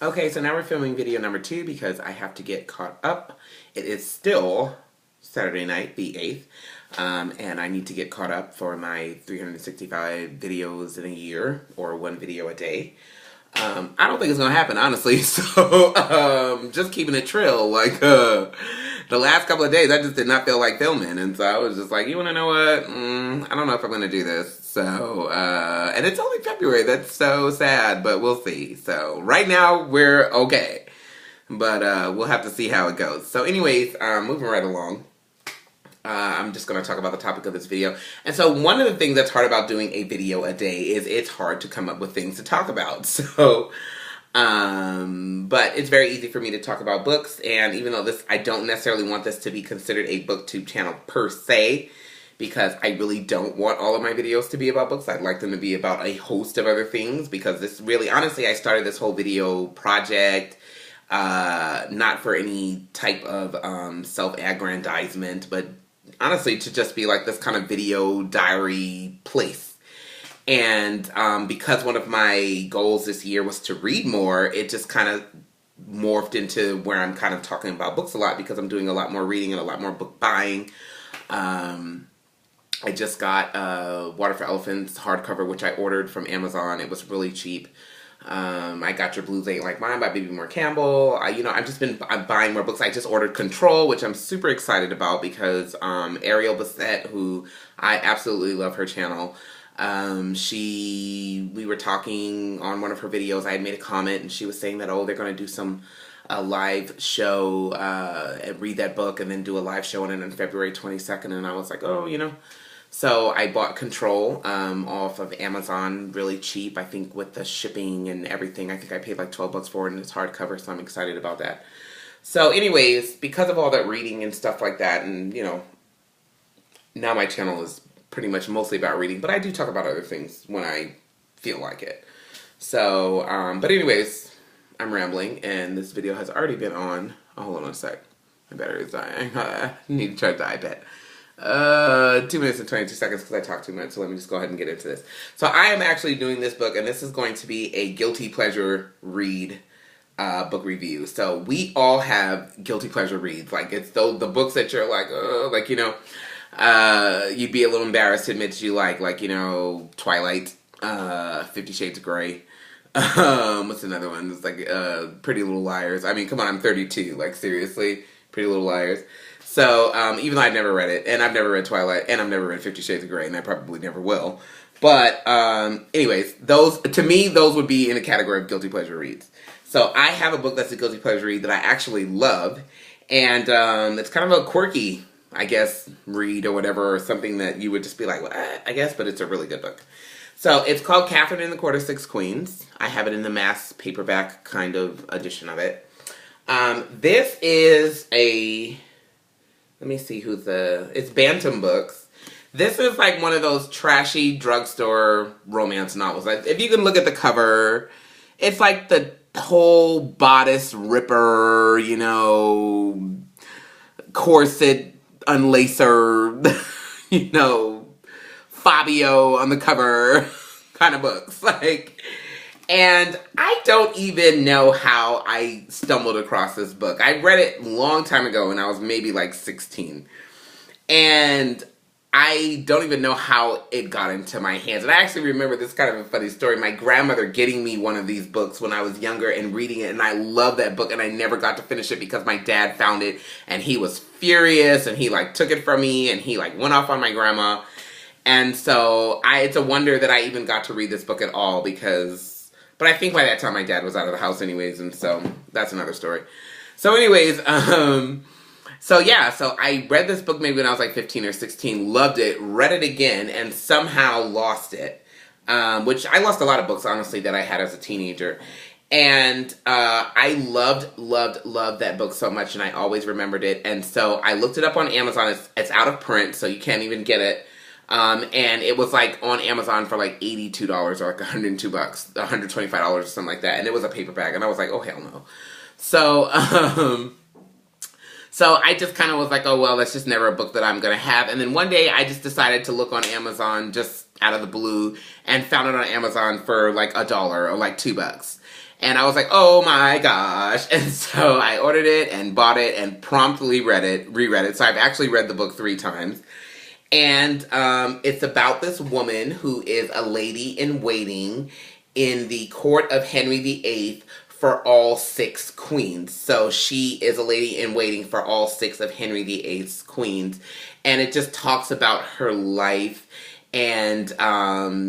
Okay, so now we're filming video number 2 because I have to get caught up. It is still Saturday night, the 8th, and I need to get caught up for my 365 videos in a year, or one video a day. I don't think it's going to happen, honestly, so just keeping it trill. Like, the last couple of days, I just did not feel like filming, and so I was just like, you want to know what? I don't know if I'm going to do this. So, and it's only February. That's so sad, but we'll see. So, right now, we're okay. But we'll have to see how it goes. So, anyways, moving right along. I'm just going to talk about the topic of this video. And so one of the things that's hard about doing a video a day is it's hard to come up with things to talk about. So, but it's very easy for me to talk about books. And even though I don't necessarily want this to be considered a booktube channel per se, because I really don't want all of my videos to be about books. I'd like them to be about a host of other things, because this really, honestly, I started this whole video project not for any type of self-aggrandizement, but honestly to just be like this kind of video diary place. And because one of my goals this year was to read more, it just kind of morphed into where I'm kind of talking about books a lot, because I'm doing a lot more reading and a lot more book buying. I just got Water for Elephants hardcover, which I ordered from Amazon. It was really cheap. I got Your Blues Ain't Like Mine by Baby Moore Campbell. I'm buying more books. I just ordered Control, which I'm super excited about, because Ariel Bassett, who I absolutely love her channel, we were talking on one of her videos. I had made a comment, and she was saying that, they're going to do a live show and read that book, and then do a live show on it on February 22nd. And I was like, So I bought Control off of Amazon really cheap. I think with the shipping and everything, I think I paid like $12 for it, and it's hardcover, so I'm excited about that. So anyways, because of all that reading and stuff like that, and now my channel is pretty much mostly about reading, but I do talk about other things when I feel like it. So, but anyways, I'm rambling, and this video has already been on. Oh, hold on a sec. My battery is dying. I need to charge the iPad. 2 minutes and 22 seconds because I talked too much, so let me just go ahead and get into this. So I am actually doing this book, and this is going to be a guilty pleasure read book review. So we all have guilty pleasure reads. Like, it's the books that you're like, you'd be a little embarrassed to admit that you like, Twilight, 50 Shades of Grey. What's another one? It's like Pretty Little Liars. I mean, come on, I'm 32. Like, seriously, Pretty Little Liars. So, even though I've never read it, and I've never read Twilight, and I've never read 50 Shades of Grey, and I probably never will. But, anyways, to me, those would be in a category of guilty pleasure reads. So, I have a book that's a guilty pleasure read that I actually love, and it's kind of a quirky, I guess, read or whatever, or something that you would just be like, well, I guess, but it's a really good book. So, it's called Kathryn and the Quarter-Six Queens. I have it in the mass paperback kind of edition of it. This is let me see it's Bantam Books. This is like one of those trashy drugstore romance novels. Like, if you can look at the cover, it's like the whole bodice ripper, corset unlacer, Fabio on the cover kind of books. And I don't even know how I stumbled across this book. I read it a long time ago when I was maybe like 16. And I don't even know how it got into my hands. And I actually remember this kind of a funny story. My grandmother getting me one of these books when I was younger and reading it. And I love that book, and I never got to finish it because my dad found it and he was furious, and he took it from me, and he went off on my grandma. And so it's a wonder that I even got to read this book at all, but I think by that time my dad was out of the house anyways, and so that's another story. So anyways, so I read this book maybe when I was like 15 or 16, loved it, read it again, and somehow lost it. Which I lost a lot of books, honestly, that I had as a teenager. And I loved that book so much, and I always remembered it. And so I looked it up on Amazon. It's out of print, so you can't even get it. And it was on Amazon for $82 or $102, $125 or something like that. And it was a paperback, and I was like, oh, hell no. So, so I just kind of was like, oh, well, that's just never a book that I'm going to have. And then one day I just decided to look on Amazon just out of the blue, and found it on Amazon for $1 or $2. And I was like, oh my gosh. And so I ordered it and bought it and promptly reread it. So I've actually read the book 3 times. And it's about this woman who is a lady in waiting in the court of Henry VIII for all 6 queens. So she is a lady in waiting for all 6 of Henry VIII's queens. And it just talks about her life. And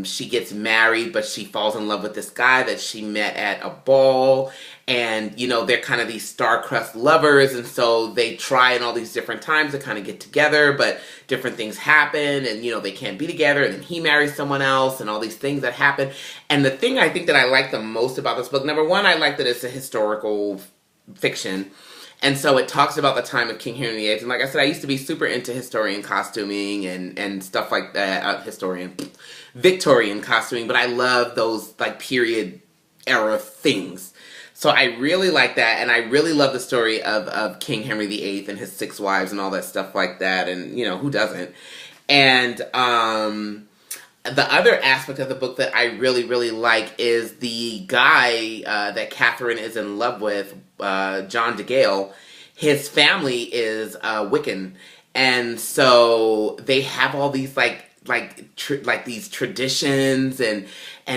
she gets married, but she falls in love with this guy that she met at a ball. And, you know, they're kind of these star-crossed lovers, and so they try in all these different times to kind of get together, but different things happen, and, you know, they can't be together, and then he marries someone else, and all these things that happen. And the thing I think that I like the most about this book, number one, I like that it's a historical fiction. And so it talks about the time of King Henry VIII. And like I said, I used to be super into historian costuming and stuff like that. Victorian costuming. But I love those like period era things. So I really like that. And I really love the story of King Henry VIII and his 6 wives and all that stuff like that. And, you know, who doesn't? And the other aspect of the book that I really, really like is the guy that Kathryn is in love with, John DeGale. His family is Wiccan, and so they have all these these traditions and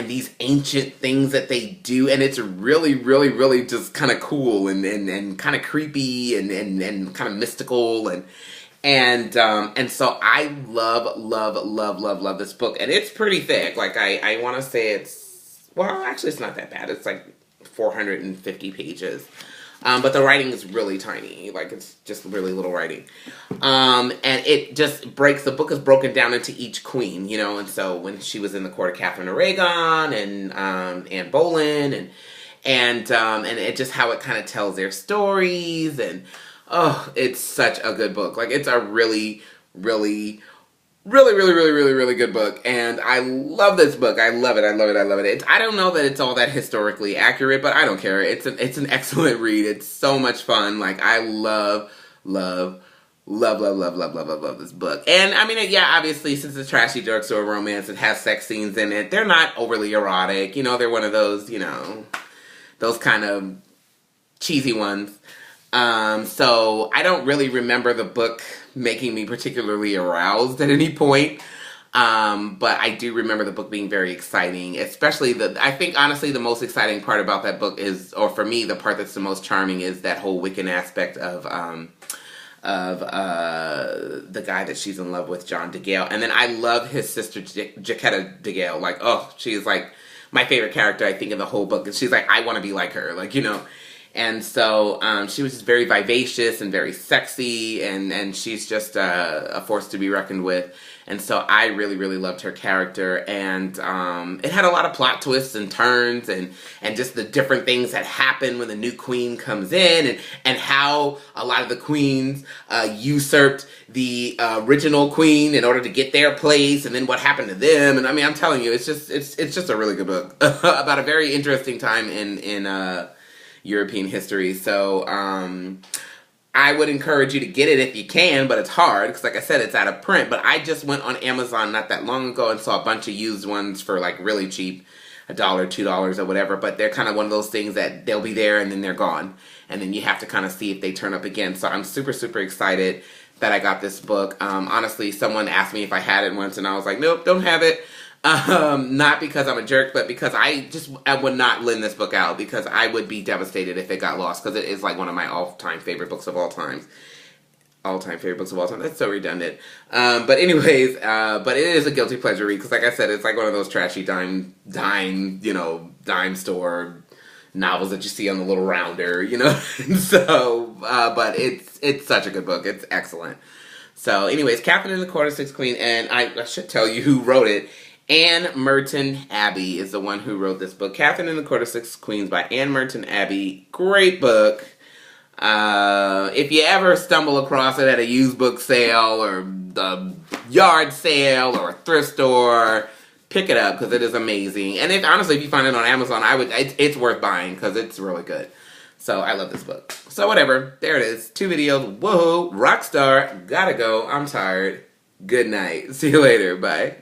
these ancient things that they do, and it's really, really, really just kind of cool and kind of creepy and kind of mystical and so I love this book, and it's pretty thick. Like I want to say actually it's not that bad. It's like 450 pages. But the writing is really tiny. Like, it's just really little writing. And it just the book is broken down into each queen, you know. And so when she was in the court of Catherine Aragon and Anne Boleyn and it just how it kind of tells their stories. And, oh, it's such a good book. Like, it's a really, really, really, really, really, really, really good book, and I love this book. I love it. I love it. I love it. I don't know that it's all that historically accurate, but I don't care. It's an excellent read. It's so much fun. Like, I love this book. And I mean, yeah, obviously, since it's trashy drugstore romance, it has sex scenes in it. They're not overly erotic. You know, they're one of those, you know, those kind of cheesy ones. So I don't really remember the book making me particularly aroused at any point. But I do remember the book being very exciting, especially I think honestly the most exciting part about that book is, or for me, the part that's the most charming is that whole Wiccan aspect of the guy that she's in love with, John DeGale. And then I love his sister, Jaquetta DeGale. Like, oh, she's like my favorite character, I think, in the whole book. And she's like, I want to be like her, like, you know. And so she was just very vivacious and very sexy, and she's just a force to be reckoned with. And so I really, really loved her character, and it had a lot of plot twists and turns, and just the different things that happen when the new queen comes in, and how a lot of the queens usurped the original queen in order to get their place, and then what happened to them. And I mean, I'm telling you, it's just a really good book about a very interesting time in European history. So I would encourage you to get it if you can, but it's hard because, like I said, it's out of print. But I just went on Amazon not that long ago and saw a bunch of used ones for like really cheap, $1, $2 or whatever. But they're kind of one of those things that they'll be there and then they're gone, and then you have to kind of see if they turn up again. So I'm super, super excited that I got this book. Honestly, someone asked me if I had it once, and I was like, nope, don't have it. Not because I'm a jerk, but because I would not lend this book out, because I would be devastated if it got lost, because it is like one of my all-time favorite books of all time. All-time favorite books of all time. That's so redundant. But anyways, but it is a guilty pleasure read, because like I said, it's like one of those trashy dime store novels that you see on the little rounder, you know. So, but it's such a good book. It's excellent. So anyways, Kathryn and the Court of Six Queens, and I should tell you who wrote it. Anne Merton Abbey is the one who wrote this book. Kathryn and the Court of Six Queens by Anne Merton Abbey. Great book. If you ever stumble across it at a used book sale or a yard sale or a thrift store, pick it up because it is amazing. And honestly, if you find it on Amazon, it's worth buying because it's really good. So I love this book. So whatever, there it is. 2 videos. Whoa, rock star. Gotta go. I'm tired. Good night. See you later. Bye.